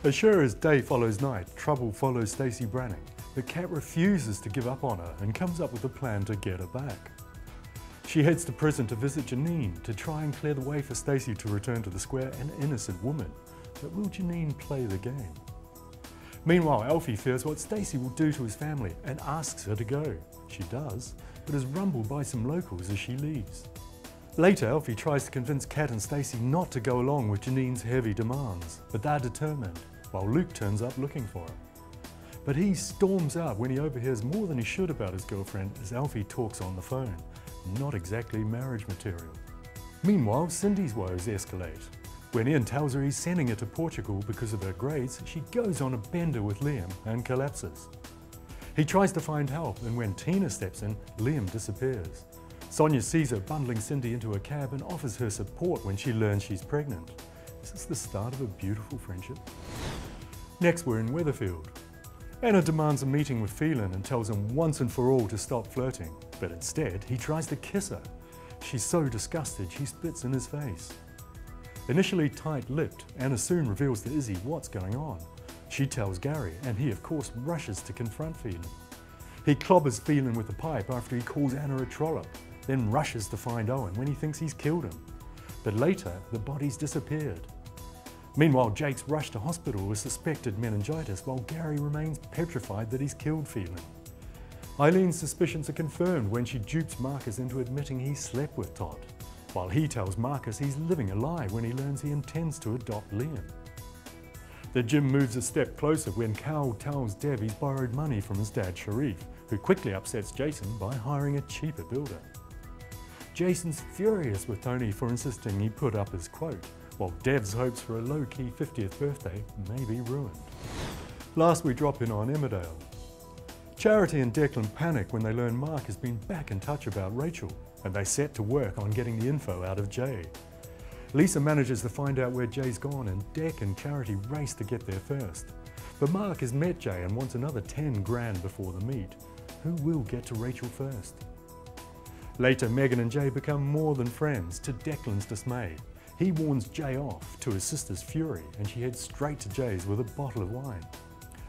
As sure as day follows night, trouble follows Stacey Branning. The cat refuses to give up on her and comes up with a plan to get her back. She heads to prison to visit Janine to try and clear the way for Stacey to return to the square an innocent woman. But will Janine play the game? Meanwhile, Alfie fears what Stacey will do to his family and asks her to go. She does, but is rumbled by some locals as she leaves. Later, Alfie tries to convince Kat and Stacey not to go along with Janine's heavy demands, but they're determined, while Luke turns up looking for her. But he storms out when he overhears more than he should about his girlfriend as Alfie talks on the phone. Not exactly marriage material. Meanwhile, Cindy's woes escalate. When Ian tells her he's sending her to Portugal because of her grades, she goes on a bender with Liam and collapses. He tries to find help, and when Tina steps in, Liam disappears. Sonia sees her bundling Cindy into a cab and offers her support when she learns she's pregnant. Is this the start of a beautiful friendship? Next, we're in Weatherfield. Anna demands a meeting with Phelan and tells him once and for all to stop flirting, but instead he tries to kiss her. She's so disgusted she spits in his face. Initially tight-lipped, Anna soon reveals to Izzy what's going on. She tells Gary, and he of course rushes to confront Phelan. He clobbers Phelan with a pipe after he calls Anna a trollop, then rushes to find Owen when he thinks he's killed him. But later, the body's disappeared. Meanwhile, Jake's rushed to hospital with suspected meningitis, while Gary remains petrified that he's killed Phelan. Eileen's suspicions are confirmed when she dupes Marcus into admitting he slept with Todd, while he tells Marcus he's living a lie when he learns he intends to adopt Liam. The gym moves a step closer when Cal tells Dev he's borrowed money from his dad Sharif, who quickly upsets Jason by hiring a cheaper builder. Jason's furious with Tony for insisting he put up his quote, while Dev's hopes for a low-key 50th birthday may be ruined. Last, we drop in on Emmerdale. Charity and Declan panic when they learn Mark has been back in touch about Rachel, and they set to work on getting the info out of Jay. Lisa manages to find out where Jay's gone, and Dec and Charity race to get there first. But Mark has met Jay and wants another 10 grand before the meet. Who will get to Rachel first? Later, Megan and Jay become more than friends, to Declan's dismay. He warns Jay off to his sister's fury, and she heads straight to Jay's with a bottle of wine.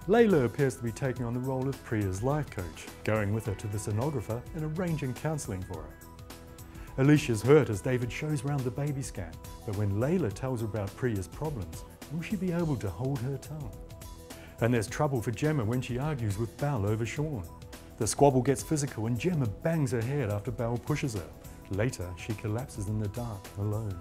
Layla appears to be taking on the role of Priya's life coach, going with her to the sonographer and arranging counselling for her. Alicia's hurt as David shows round the baby scan, but when Layla tells her about Priya's problems, will she be able to hold her tongue? And there's trouble for Gemma when she argues with Belle over Sean. The squabble gets physical and Gemma bangs her head after Belle pushes her. Later, she collapses in the dark, alone.